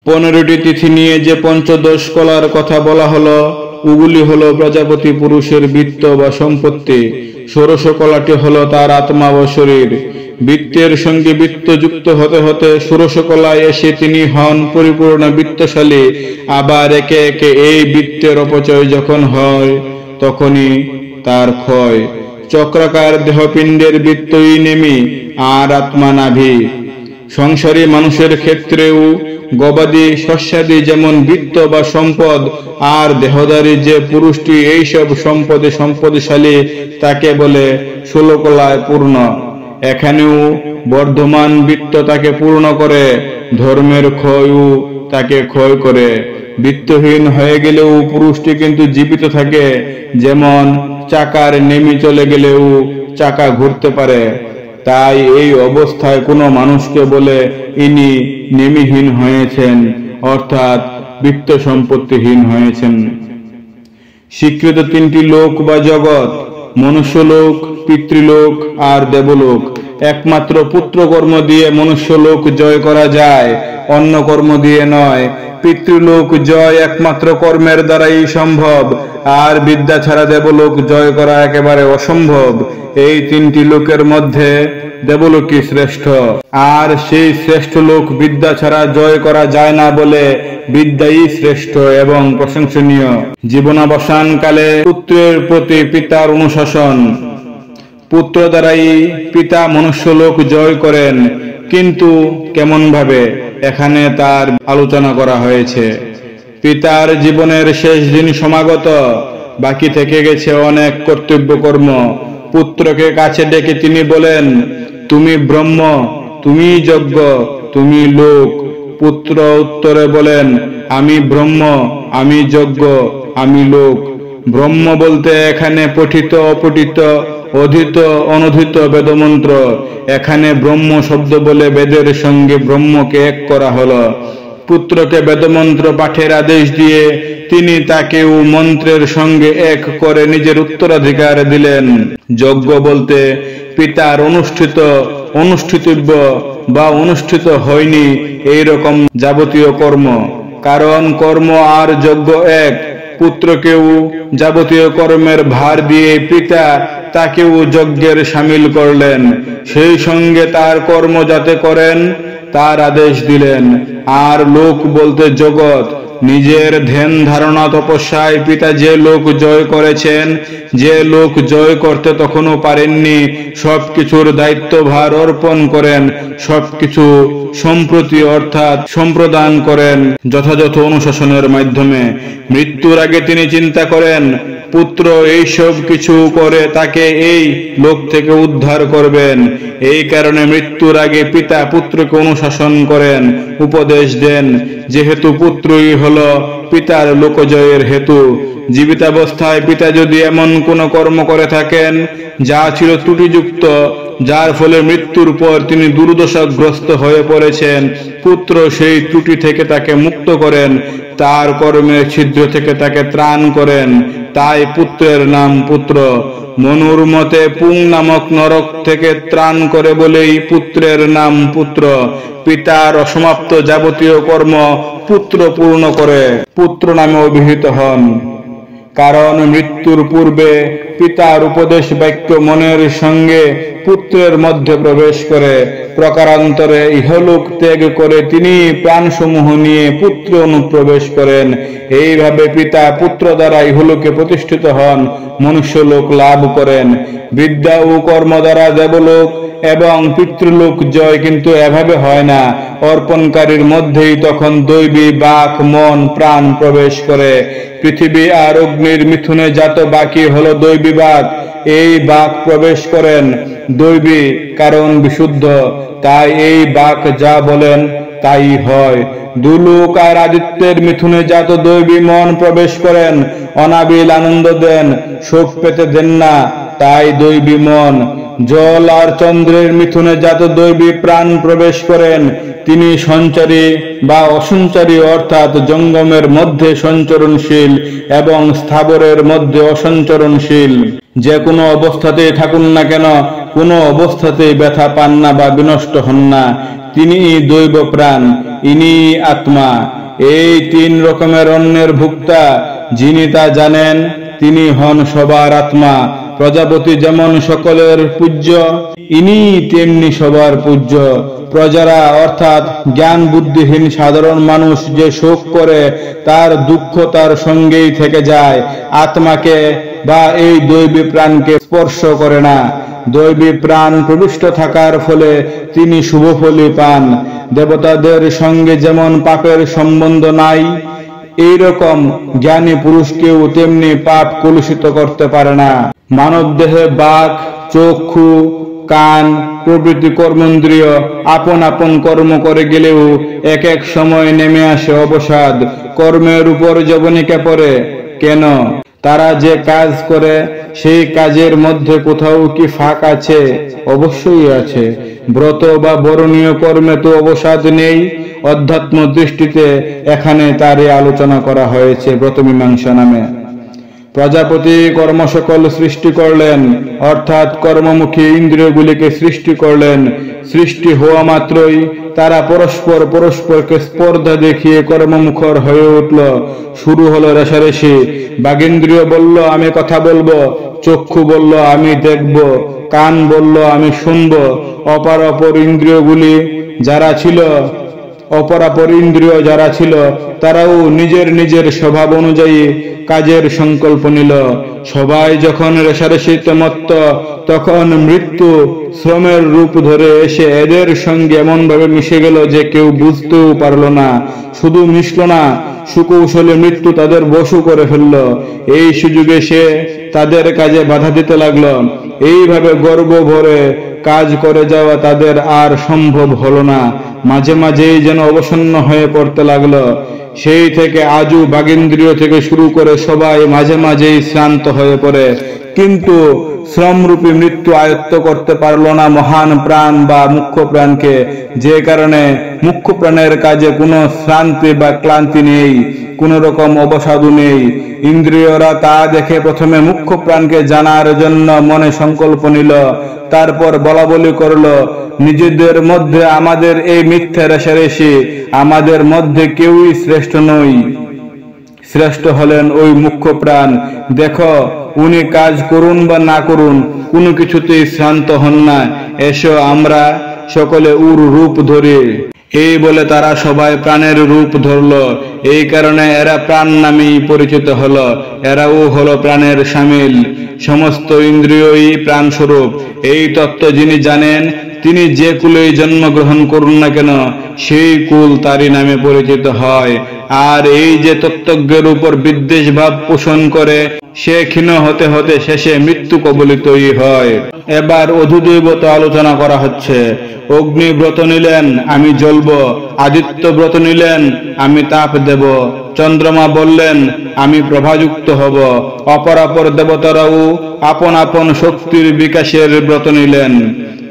15টি তিথি নিয়ে যে পঞ্চদশ কলার কথা বলা হলো, ওগুলি হলো প্রজাপতি পুরুষের বৃত্ত বা সম্পত্তি। ষোড়শ কলাটি হলো তার আত্মা বা শরীর। বৃত্তের সঙ্গে বৃত্ত যুক্ত হতে হতে ষোড়শ কলায় এসে তিনি হন পরিপূর্ণ বৃত্তশালী। আবার একে একে এই বৃত্তের অপচয় যখন হয়, তখনই তার ক্ষয়। চক্রাকার দেহপিণ্ডের বৃত্তই নেমি, আর আত্মা নাভি। সংসারী মানুষের ক্ষেত্রেও গবাদি শস্যাদি যেমন বৃত্ত বা সম্পদ, আর দেহধারী যে পুরুষটি এইসব সম্পদশালী, তাকে বলে 16 কলায় পূর্ণ। এখানেও বর্ধমান বৃত্ত তাকে পূর্ণ করে, ধর্মের ক্ষয়ও তাকে ক্ষয় করে। বৃত্তহীন হয়ে গেলেও পুরুষটি কিন্তু জীবিত থাকে, যেমন চাকার নেমি চলে গেলেও চাকা ঘুরতে পারে। তাই এই অবস্থায় কোনো মানুষকে বলে ইনি নেমিহীন হয়েছেন, অর্থাৎ বৃত্ত সম্পত্তিহীন হয়েছেন। স্বীকৃত 3টি লোক বা জগৎ: মনুষ্যলোক, পিতৃলোক আর দেবলোক। একমাত্র পুত্রকর্ম দিয়ে মনুষ্যলোক জয় করা যায়, অন্য কর্ম দিয়ে নয়। পিতৃলোক জয় একমাত্র কর্মের দ্বারাই সম্ভব, আর বিদ্যা ছাড়া দেবলোক জয় করা একেবারে অসম্ভব। এই 3টি লোকের মধ্যে দেবলোকই শ্রেষ্ঠ, আর সেই শ্রেষ্ঠ লোক বিদ্যা ছাড়া জয় করা যায় না বলে বিদ্যাই শ্রেষ্ঠ এবং প্রশংসনীয়। জীবনাবসান কালে পুত্রের প্রতি পিতার অনুশাসন। পুত্র দ্বারাই পিতা মনুষ্যলোক জয় করেন, কিন্তু কেমন ভাবে, এখানে তার আলোচনা করা হয়েছে। পিতার জীবনের শেষ দিন সমাগত, বাকি থেকে গেছে অনেক কর্তব্য কর্ম। পুত্রকে কাছে ডেকে তিনি বলেন, তুমি ব্রহ্ম, তুমি যজ্ঞ, তুমি লোক। পুত্র উত্তরে বলেন, আমি ব্রহ্ম, আমি যজ্ঞ, আমি লোক। ব্রহ্ম বলতে এখানে পঠিত অপঠিত, অধীত অনধীত বেদমন্ত্র। এখানে ব্রহ্ম শব্দ বলে বেদের সঙ্গে ব্রহ্মকে এক করা হলো। পুত্রকে বেদমন্ত্র পাঠের আদেশ দিয়ে তিনি তাকেও মন্ত্রের সঙ্গে এক করে নিজের উত্তরাধিকার দিলেন। যজ্ঞ বলতে পিতার অনুষ্ঠিতব্য বা অনুষ্ঠিত হয়নি এইরকম যাবতীয় কর্ম। কারণ কর্ম আর যজ্ঞ এক। পুত্রকেও যাবতীয় কর্মের ভার দিয়ে পিতা তাকেও যজ্ঞের সামিল করলেন, সেই সঙ্গে তার কর্ম যাতে করেন তার আদেশ দিলেন। আর লোক বলতে জগৎ। নিজের ধ্যান ধারণা তপস্যায় পিতা যে লোক জয় করেছেন, যে লোক জয় করতে তখনও পারেননি, সবকিছুর দায়িত্বভার অর্পণ করেন, সবকিছু সম্প্রতি অর্থাৎ সম্প্রদান করেন যথাযথ অনুশাসনের মাধ্যমে। মৃত্যুর আগে তিনি চিন্তা করেন, পুত্র এইসব কিছু করে তাকে এই লোক থেকে উদ্ধার করবেন। এই কারণে মৃত্যুর আগে পিতা পুত্রকে অনুশাসন করেন, উপদেশ দেন, যেহেতু পুত্রই হলো পিতার লোকজয়ের হেতু। জীবিতাবস্থায় পিতা যদি এমন কোনো কর্ম করে থাকেন যা ছিল ত্রুটিযুক্ত, যার ফলে মৃত্যুর পর তিনি দুর্দশাগ্রস্ত হয়ে পড়েছেন, পুত্র সেই ত্রুটি থেকে তাকে মুক্ত করেন, তার কর্মের ছিদ্র থেকে তাকে ত্রাণ করেন। তাই পুত্রের নাম পুত্র। মনুর মতে পুং নামক নরক থেকে ত্রাণ করে বলেই পুত্রের নাম পুত্র। পিতার অসমাপ্ত যাবতীয় কর্ম পুত্র পূর্ণ করে পুত্র নামে অভিহিত হন। কারণ মৃত্যুর পূর্বে পিতার উপদেশ বাক্য মনের সঙ্গে পুত্রের মধ্যে প্রবেশ করে, প্রকারান্তরে ইহলোক ত্যাগ করে তিনি প্রাণসমূহ নিয়ে পুত্র অনুপ্রবেশ করেন। এইভাবে পিতা পুত্র দ্বারা ইহলোকে প্রতিষ্ঠিত হন, মনুষ্যলোক লাভ করেন। বিদ্যা ও কর্ম দ্বারা দেবলোক এবং পিতৃলোক জয় কিন্তু এভাবে হয় না। অর্পণকারীর মধ্যেই তখন দৈবী বাক মন প্রাণ প্রবেশ করে। পৃথিবী আর অগ্নির মিথুনে জাত বাকি হলো দৈবী বাক। এই বাক প্রবেশ করেন দৈবী, কারণ বিশুদ্ধ। তাই এই বাক যা বলেন তাই হয়। দুলোক আর আদিত্যের মিথুনে জাত দৈবী মন প্রবেশ করেন, অনাবিল আনন্দ দেন, শোক পেতে দেন না, তাই দৈবী মন। জল আর চন্দ্রের মিথুনে যাত দৈবী প্রাণ প্রবেশ করেন তিনি সঞ্চারী বা অসঞ্চারী, অর্থাৎ জঙ্গমের মধ্যে সঞ্চরণশীল এবং স্থাবরের মধ্যে অসঞ্চরণশীল। যে কোনো অবস্থাতেই থাকুন না কেন, কোনো অবস্থাতেই ব্যথা পান না বা বিনষ্ট হন না। তিনি দৈব প্রাণ, ইনি আত্মা। এই তিন রকমের অন্নের ভুক্তা যিনি তা জানেন তিনি হন সবার আত্মা। প্রজাপতি যেমন সকলের পূজ্য, ইনি তেমনি সবার পূজ্য। প্রজারা অর্থাৎ জ্ঞান বুদ্ধিহীন সাধারণ মানুষ যে শোক করে তার দুঃখ তার সঙ্গেই থেকে যায়, আত্মাকে বা এই দৈবী প্রাণকে স্পর্শ করে না। দৈবী প্রাণ প্রবিষ্ট থাকার ফলে তিনি শুভফলই পান। দেবতাদের সঙ্গে যেমন পাপের সম্বন্ধ নাই, এইরকম জ্ঞানী পুরুষকেও তেমনি পাপ কলুষিত করতে পারে না। মানব দেহে বাক, চক্ষু, কান প্রভৃতি কর্মেন্দ্রিয় আপন আপন কর্ম করে গেলেও এক এক সময় নেমে আসে অবসাদ। কর্মের উপর যবনিকা পড়ে কেন? তারা যে কাজ করে সেই কাজের মধ্যে কোথাও কি ফাঁক আছে? অবশ্যই আছে। ব্রত বা বরণীয় কর্মে তো অবসাদ নেই। অধ্যাত্ম দৃষ্টিতে এখানে তারই আলোচনা করা হয়েছে ব্রতমীমাংসা নামে। প্রজাপতি কর্ম সকল সৃষ্টি করলেন, অর্থাৎ কর্মমুখী ইন্দ্রিয়গুলিকে সৃষ্টি করলেন। সৃষ্টি হওয়া মাত্রই তারা পরস্পরকে স্পর্ধা দেখিয়ে কর্মমুখর হয়ে উঠল। শুরু হলো রেষারেষি। বাগেন্দ্রিয় বলল আমি কথা বলবো, চক্ষু বলল আমি দেখব, কান বলল আমি শুনব। অপর ইন্দ্রিয় যারা ছিল তারাও নিজের নিজের স্বভাব অনুযায়ী কাজের সংকল্প নিল। সবাই যখন রেষারেষিতে মত্ত, তখন মৃত্যু শ্রমের রূপ ধরে এসে এদের সঙ্গে এমন ভাবে মিশে গেল যে কেউ বুঝতেও পারল না। শুধু মিশল না, সুকৌশলে মৃত্যু তাদের বশু করে ফেলল। এই সুযোগে সে তাদের কাজে বাধা দিতে লাগল। এইভাবে গর্ব ভরে কাজ করে যাওয়া তাদের আর সম্ভব হলো না। মাঝে মাঝেই যেন অবসন্ন হয়ে পড়তে লাগলো। সেই থেকে আজু বাগেন্দ্রিয় থেকে শুরু করে সবাই মাঝে মাঝেই শ্রান্ত হয়ে পড়ে, কিন্তু শ্রমরূপী মৃত্যু আয়ত্ত করতে পারল না মহান প্রাণ বা মুখ্য প্রাণকে। যে কারণে মুখ্য প্রাণের কাজে কোনো শ্রান্তি বা ক্লান্তি নেই, কোন রকম অবসাদও নেই। ইন্দ্রিয়রা তা দেখে প্রথমে মুখ্য প্রাণকে জানার জন্য মনে সংকল্প নিল, তারপর বলাবলি করলো নিজেদের মধ্যে আমাদের এই মিথ্যা রেষারেষি, আমাদের মধ্যে কেউই শ্রেষ্ঠ নই, শ্রেষ্ঠ হলেন ওই মুখ্য প্রাণ। দেখো উনি কাজ করুন বা না করুন কোনো কিছুতেই শ্রান্ত হন না। এসো আমরা সকলে উর রূপ ধরি। এই বলে তারা সবাই প্রাণের রূপ ধরল। এই কারণে এরা প্রাণ নামেই পরিচিত হলো। এরাও হলো প্রাণের শামিল। সমস্ত ইন্দ্রিয়ই প্রাণ স্বরূপ। এই তত্ত্ব যিনি জানেন তিনি যে কুলেই জন্মগ্রহণ করুন না কেন সেই কুল তারই নামে পরিচিত হয়। আর এই যে তত্ত্বজ্ঞের উপর বিদ্বেষ ভাব পোষণ করে সে ক্ষীণ হতে হতে শেষে মৃত্যু কবলিতই হয়। এবার অধিদৈবত আলোচনা করা হচ্ছে। অগ্নি ব্রত নিলেন আমি জ্বলব, আদিত্য ব্রত নিলেন আমি তাপ দেব, চন্দ্রমা বললেন আমি প্রভাযুক্ত হব। অপরাপর দেবতারাও আপন আপন শক্তির বিকাশের ব্রত নিলেন।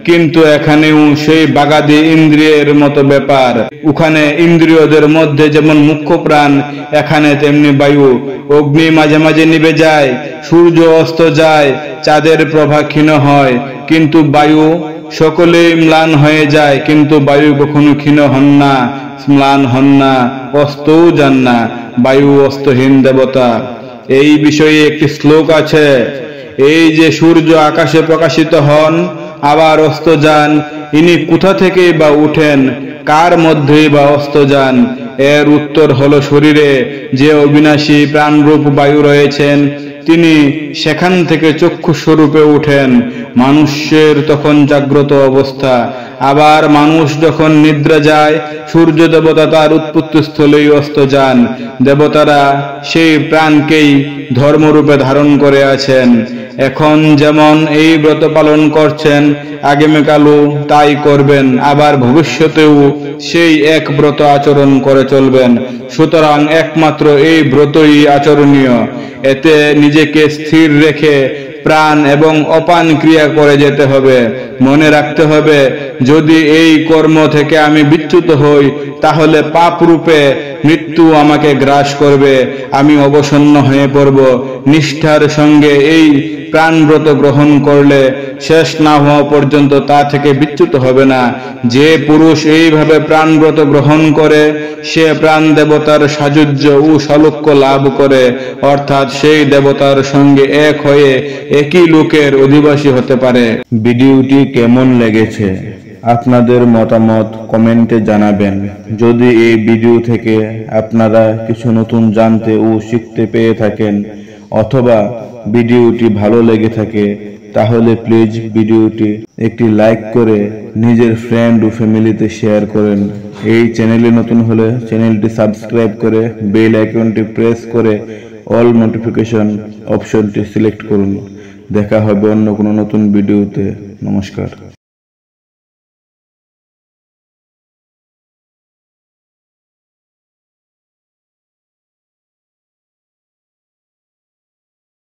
কিন্তু এখানেও সেই বাগাদি ইন্দ্রিয়ের মতো ব্যাপার। ওখানে ইন্দ্রিয়দের মধ্যে যেমন মুখ্য প্রাণ, এখানে তেমনি বায়ু। অগ্নি মাঝে মাঝে নিভে যায়, সূর্য অস্ত যায়, চাঁদের প্রভা ক্ষীণ হয়, কিন্তু বায়ু সকলেই ম্লান হয়ে যায়, কিন্তু বায়ু কখনো ক্ষীণ হন না, ম্লান হন না, অস্তও যান না। বায়ু অস্তহীন দেবতা। এই বিষয়ে একটি শ্লোক আছে। এই যে সূর্য আকাশে প্রকাশিত হন আবার অস্ত যান, ইনি কোথা থেকেই বা উঠেন, কার মধ্যেই বা অস্ত যান? এর উত্তর হলো শরীরে যে অবিনাশী প্রাণরূপ বায়ু রয়েছেন তিনি সেখান থেকে চক্ষু স্বরূপে উঠেন। মানুষের তখন জাগ্রত অবস্থা। আবার মানুষ যখন নিদ্রা যায় সূর্য দেবতা তার উৎপত্তি স্থলেই অস্ত যান। দেবতারা সেই প্রাণকেই ধর্মরূপে ধারণ করে আছেন। এখন যেমন এই ব্রত পালন করছেন আগামীকালও তাই করবেন, আবার ভবিষ্যতেও সেই এক ব্রত আচরণ করে চলবেন। সুতরাং একমাত্র এই ব্রতই আচরণীয়। এতে নিজেকে স্থির রেখে প্রাণ এবং অপান ক্রিয়া করে যেতে হবে। মনে রাখতে হবে, যদি এই কর্ম থেকে আমি বিচ্যুত হই তাহলে পাপ রূপে মৃত্যু আমাকে গ্রাস করবে, আমি অবসন্ন হয়ে পড়ব। নিষ্ঠার সঙ্গে এই প্রাণব্রত গ্রহণ করলে শেষ না হওয়া পর্যন্ত তা থেকে বিচ্যুত হবে না। যে পুরুষ এইভাবে প্রাণব্রত গ্রহণ করে সে প্রাণ দেবতার সাযুজ্য ও সালোক্য লাভ করে, অর্থাৎ সেই দেবতার সঙ্গে এক হয়ে একই লোকের অধিবাসী হতে পারে। ভিডিওটি কেমন লেগেছে আপনাদের মতামত কমেন্টে জানাবেন। যদি এই ভিডিও থেকে আপনারা কিছু নতুন জানতে ও শিখতে পেয়ে থাকেন অথবা ভিডিওটি ভালো লেগে থাকে তাহলে প্লিজ ভিডিওটি একটি লাইক করে নিজের ফ্রেন্ড ও ফ্যামিলিতে শেয়ার করেন। এই চ্যানেলে নতুন হলে চ্যানেলটি সাবস্ক্রাইব করে বেল আইকনটি প্রেস করে অল নোটিফিকেশন অপশনটি সিলেক্ট করুন। দেখা হবে অন্য কোনো নতুন ভিডিওতে। নমস্কার।